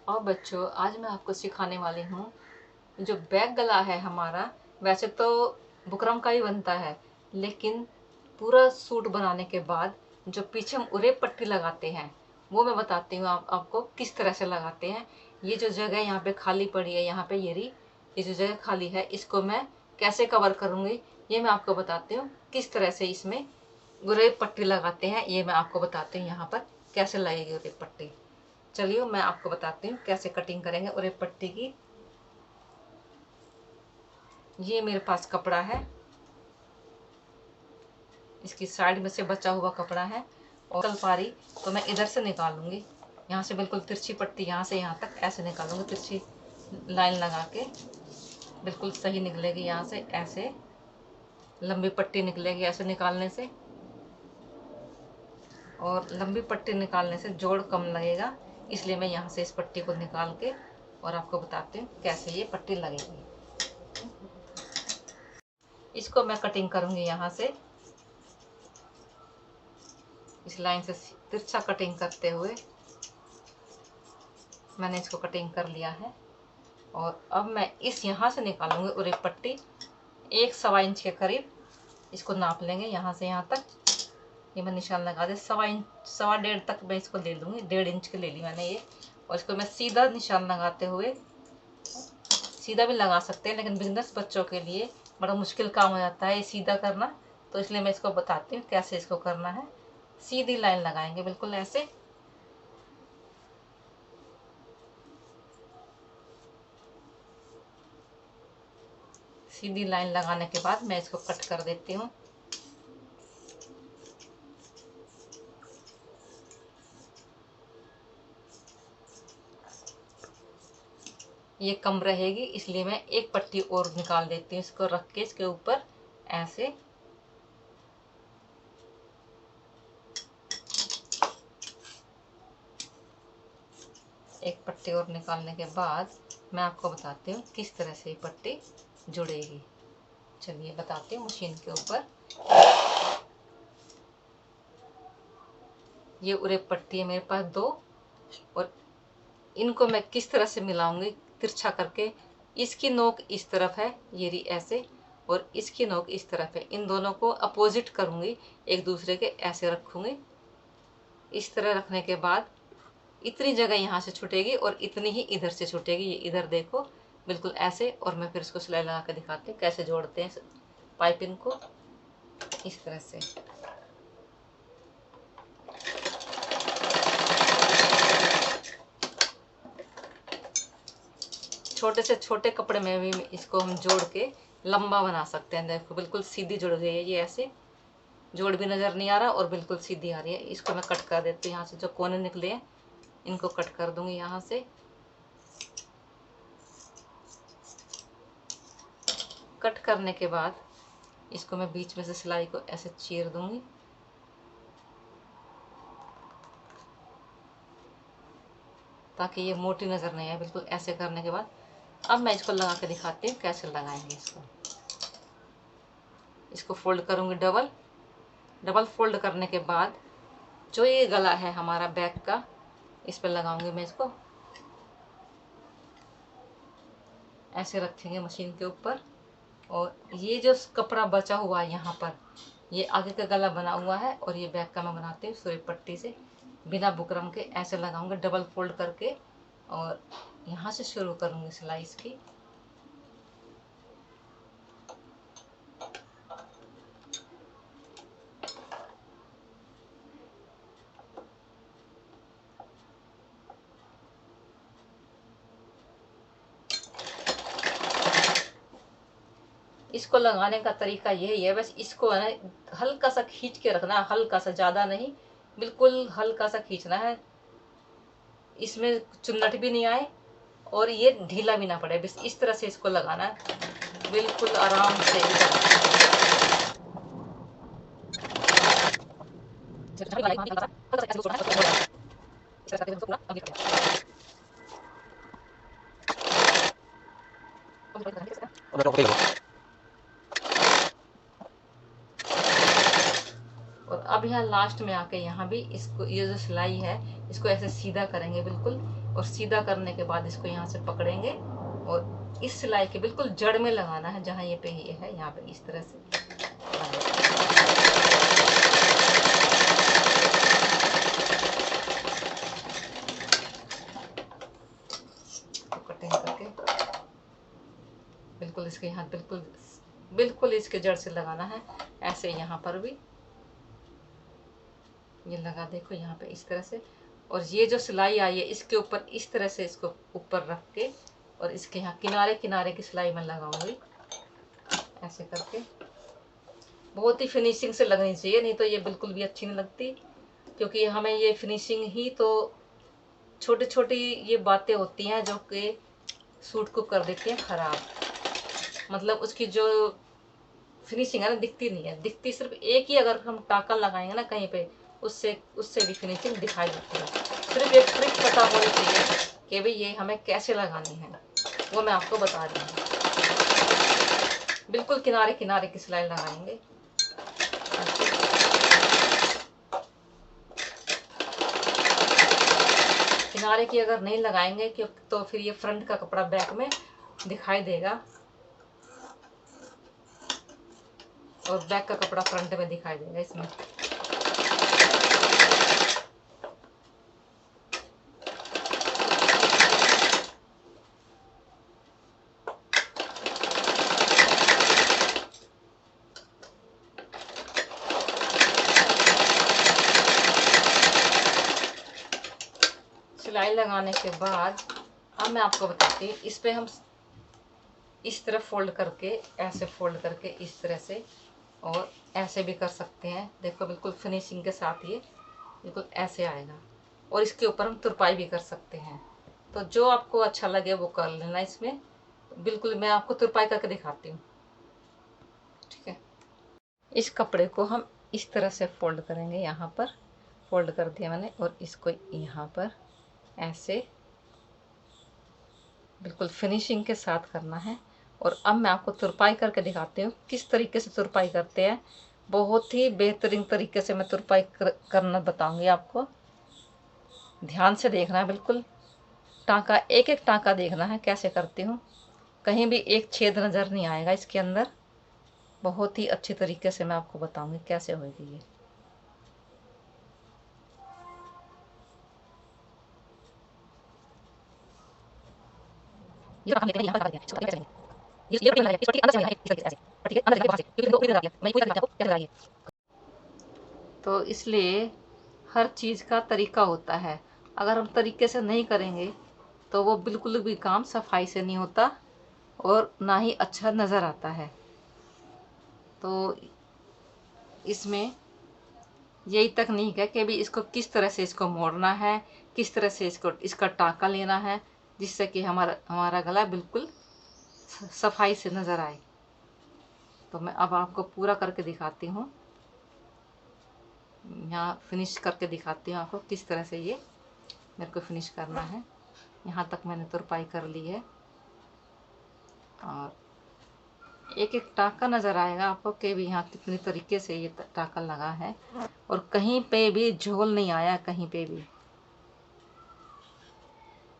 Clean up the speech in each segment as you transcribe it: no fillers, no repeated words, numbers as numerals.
और बच्चों, आज मैं आपको सिखाने वाली हूँ जो बैक गला है हमारा। वैसे तो बुकरम का ही बनता है, लेकिन पूरा सूट बनाने के बाद जो पीछे हम उरे पट्टी लगाते हैं वो मैं बताती हूँ आपको किस तरह से लगाते हैं। ये जो जगह यहाँ पे खाली पड़ी है, यहाँ पे ये जो जगह खाली है, इसको मैं कैसे कवर करूँगी ये मैं आपको बताती हूँ। किस तरह से इसमें उरे पट्टी लगाते हैं ये मैं आपको बताती हूँ। यहाँ पर कैसे लगेगी उरे पट्टी, चलिए मैं आपको बताती हूँ कैसे कटिंग करेंगे उरे पट्टी की। ये मेरे पास कपड़ा है, इसकी साइड में से बचा हुआ कपड़ा है और कल पारी तो मैं इधर से निकालूंगी। यहाँ से बिल्कुल तिरछी पट्टी, यहाँ से यहाँ तक ऐसे निकालूंगी, तिरछी लाइन लगा के बिल्कुल सही निकलेगी। यहाँ से ऐसे लंबी पट्टी निकलेगी ऐसे निकालने से, और लंबी पट्टी निकालने से जोड़ कम लगेगा, इसलिए मैं यहाँ से इस पट्टी को निकाल के और आपको बताती हूँ कैसे ये पट्टी लगेगी। इसको मैं कटिंग करूँगी यहाँ से इस लाइन से तिरछा कटिंग करते हुए मैंने इसको कटिंग कर लिया है। और अब मैं इस यहाँ से निकालूंगी उरे पट्टी 1 सवा इंच के करीब। इसको नाप लेंगे यहाँ से यहाँ तक, ये मैं निशान लगा दे 1 सवा डेढ़ तक मैं इसको ले लूँगी। 1.5 इंच के ले ली मैंने ये, और इसको मैं सीधा निशान लगाते हुए, सीधा भी लगा सकते हैं लेकिन बिजनेस बच्चों के लिए बड़ा मुश्किल काम हो जाता है ये सीधा करना, तो इसलिए मैं इसको बताती हूँ कैसे इसको करना है। सीधी लाइन लगाएंगे बिल्कुल ऐसे, सीधी लाइन लगाने के बाद मैं इसको कट कर देती हूँ। ये कम रहेगी इसलिए मैं एक पट्टी और निकाल देती हूँ, इसको रख के इसके ऊपर ऐसे। एक पट्टी और निकालने के बाद मैं आपको बताती हूँ किस तरह से ये पट्टी जुड़ेगी। चलिए बताती हूँ मशीन के ऊपर। ये उरे पट्टी है मेरे पास 2, और इनको मैं किस तरह से मिलाऊंगी तिरछा करके। इसकी नोक इस तरफ है ये रही ऐसे, और इसकी नोक इस तरफ है। इन दोनों को अपोजिट करूंगी, एक दूसरे के ऐसे रखूंगी। इस तरह रखने के बाद इतनी जगह यहाँ से छूटेगी और इतनी ही इधर से छूटेगी। ये इधर देखो बिल्कुल ऐसे, और मैं फिर इसको सिलाई लगा के दिखाती हूँ कैसे जोड़ते हैं पाइपिंग को इस तरह से। छोटे से छोटे कपड़े में भी इसको हम जोड़ के लंबा बना सकते हैं। देखो बिल्कुल सीधी जुड़ गई है ये, ऐसे जोड़ भी नज़र नहीं आ रहा और बिल्कुल सीधी आ रही है। इसको मैं कट कर देती हूँ, यहाँ से जो कोने निकले हैं इनको कट कर दूंगी यहाँ से। कट करने के बाद इसको मैं बीच में से सिलाई को ऐसे चीर दूंगी, ताकि ये मोटी नज़र नहीं आए। बिल्कुल ऐसे करने के बाद अब मैं इसको लगा के दिखाती हूँ कैसे लगाएंगे इसको। इसको फोल्ड करूँगी डबल फोल्ड करने के बाद जो ये गला है हमारा बैक का, इस पर लगाऊंगी मैं इसको। ऐसे रखेंगे मशीन के ऊपर, और ये जो कपड़ा बचा हुआ है यहाँ पर, ये आगे का गला बना हुआ है और ये बैक का मैं बनाती हूँ सुई पट्टी से बिना बुकरम के ऐसे लगाऊंगी डबल फोल्ड करके, और यहाँ से शुरू करूँगी सिलाई इसकी। इसको लगाने का तरीका यही है, बस इसको है ना हल्का सा खींच के रखना है, हल्का सा, ज़्यादा नहीं, बिल्कुल हल्का सा खींचना है। इसमें चुन्नट भी नहीं आए और ये ढीला भी ना पड़े, बस इस तरह से इसको लगाना है बिल्कुल आराम से। और अब यहाँ लास्ट में आके यहाँ भी इसको, ये जो सिलाई है इसको ऐसे सीधा करेंगे बिल्कुल, और सीधा करने के बाद इसको यहाँ से पकड़ेंगे और इस सिलाई के बिल्कुल जड़ में लगाना है, जहाँ ये पे ये है यहाँ पे इस तरह से कटिंग करके बिल्कुल इसके यहाँ बिल्कुल बिल्कुल इसके जड़ से लगाना है। ऐसे यहाँ पर भी ये लगा, देखो यहाँ पे इस तरह से। और ये जो सिलाई आई है इसके ऊपर इस तरह से इसको ऊपर रख के और इसके यहाँ किनारे किनारे की सिलाई मैं लगाऊंगी ऐसे करके। बहुत ही फिनिशिंग से लगनी चाहिए, नहीं तो ये बिल्कुल भी अच्छी नहीं लगती, क्योंकि हमें ये फिनिशिंग ही तो छोटी छोटी ये बातें होती हैं जो कि सूट को कर देती हैं खराब। मतलब उसकी जो फिनिशिंग है ना दिखती नहीं है, दिखती सिर्फ एक ही अगर हम टाका लगाएंगे ना कहीं पे, उससे उससे भी फिनिशिंग दिखाई देती है। सिर्फ एक ट्रिक पता होनी चाहिए कि भाई ये हमें कैसे लगानी है, वो मैं आपको बता रही हूँ। बिल्कुल किनारे किनारे की सिलाई लगाएंगे। किनारे की अगर नहीं लगाएंगे तो फिर ये फ्रंट का कपड़ा बैक में दिखाई देगा और बैक का कपड़ा फ्रंट में दिखाई देगा इसमें। सिलाई लगाने के बाद अब मैं आपको बताती हूँ, इस पे हम इस तरह फोल्ड करके ऐसे फोल्ड करके इस तरह से और ऐसे भी कर सकते हैं। देखो बिल्कुल फिनिशिंग के साथ ये बिल्कुल ऐसे आएगा और इसके ऊपर हम तुरपाई भी कर सकते हैं। तो जो आपको अच्छा लगे वो कर लेना। इसमें बिल्कुल मैं आपको तुरपाई करके दिखाती हूँ, ठीक है। इस कपड़े को हम इस तरह से फोल्ड करेंगे, यहाँ पर फोल्ड कर दिया मैंने और इसको यहाँ पर ऐसे बिल्कुल फिनिशिंग के साथ करना है। और अब मैं आपको तुरपाई करके दिखाती हूँ किस तरीके से तुरपाई करते हैं। बहुत ही बेहतरीन तरीके से मैं तुरपाई करना बताऊंगी आपको। ध्यान से देखना है, बिल्कुल टाँका एक एक टाँका देखना है कैसे करती हूँ। कहीं भी एक छेद नज़र नहीं आएगा इसके अंदर। बहुत ही अच्छी तरीके से मैं आपको बताऊंगी कैसे होगी ये। काम लेते हैं यहाँ पर इसको कैसे ये पट्टी अंदर से लगाएंगे इस तरीके से ऐसे पट्टी के अंदर लगाएंगे बाहर से, क्योंकि मैंने पूरी लगा दिया। मैं पूरी करके आपको कैसे लगाएंगे। तो इसलिए हर चीज़ का तरीका होता है। अगर हम तरीके से नहीं करेंगे तो वो बिल्कुल भी काम सफाई से नहीं होता और ना ही अच्छा नज़र आता है। तो इसमें यही तकनीक है कि भी इसको किस तरह से इसको मोड़ना है, किस तरह से इसका टाँका लेना है, जिससे कि हमारा गला बिल्कुल सफाई से नज़र आए। तो मैं अब आपको पूरा करके दिखाती हूँ, यहाँ फिनिश करके दिखाती हूँ आपको किस तरह से ये मेरे को फिनिश करना है। यहाँ तक मैंने तुरपाई कर ली है और एक एक टाँका नज़र आएगा आपको कि भी यहाँ कितनी तरीके से ये टाँका लगा है और कहीं पे भी झोल नहीं आया कहीं पे भी।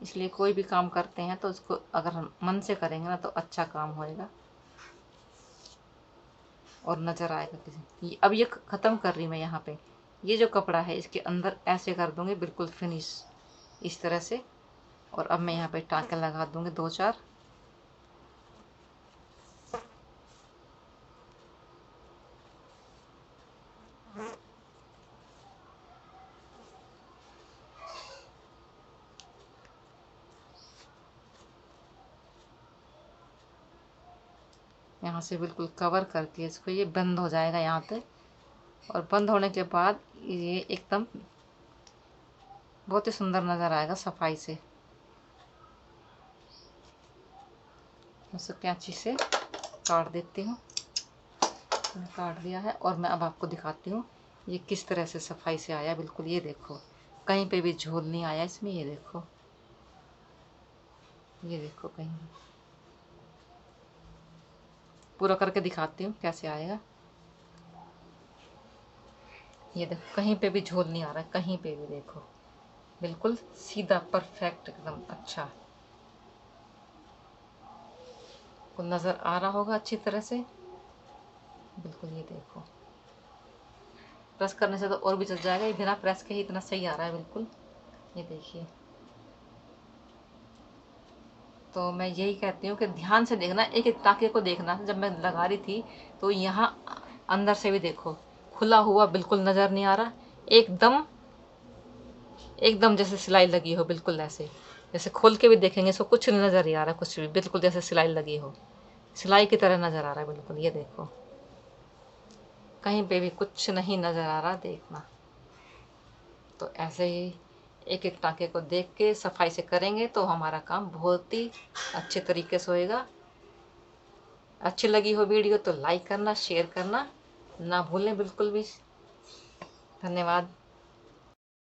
इसलिए कोई भी काम करते हैं तो उसको अगर हम मन से करेंगे ना तो अच्छा काम होएगा और नज़र आएगा किसी। अब ये ख़त्म कर रही मैं यहाँ पे। ये जो कपड़ा है इसके अंदर ऐसे कर दूँगी बिल्कुल फिनिश इस तरह से। और अब मैं यहाँ पे टाँके लगा दूँगी 2-4। यहाँ से बिल्कुल कवर करके इसको ये बंद हो जाएगा यहाँ पे। और बंद होने के बाद ये एकदम बहुत ही सुंदर नज़र आएगा सफाई से। उसे कैंची से काट देती हूँ। मैंने काट दिया है और मैं अब आपको दिखाती हूँ ये किस तरह से सफाई से आया। बिल्कुल ये देखो कहीं पे भी झोल नहीं आया इसमें। ये देखो कहीं भी। पूरा करके दिखाती हूँ कैसे आएगा। ये देखो कहीं पे भी झोल नहीं आ रहा है, कहीं पे भी देखो बिल्कुल सीधा परफेक्ट एकदम अच्छा। को नज़र आ रहा होगा अच्छी तरह से। बिल्कुल ये देखो, प्रेस करने से तो और भी चल जाएगा, ये बिना प्रेस के ही इतना सही आ रहा है बिल्कुल। ये देखिए, तो मैं यही कहती हूँ कि ध्यान से देखना, एक एक टाके को देखना। जब मैं लगा रही थी तो यहाँ अंदर से भी देखो, खुला हुआ बिल्कुल नज़र नहीं आ रहा, एकदम एकदम जैसे सिलाई लगी हो, बिल्कुल ऐसे। जैसे खोल के भी देखेंगे इसको कुछ नहीं नज़र नहीं आ रहा, कुछ भी, बिल्कुल जैसे सिलाई लगी हो, सिलाई की तरह नज़र आ रहा है बिल्कुल। ये देखो, कहीं पे भी कुछ नहीं नज़र आ रहा, देखना। तो ऐसे ही एक एक टाँके को देख के सफाई से करेंगे तो हमारा काम बहुत ही अच्छे तरीके से होएगा। अच्छी लगी हो वीडियो तो लाइक करना, शेयर करना ना भूलें बिल्कुल भी। धन्यवाद।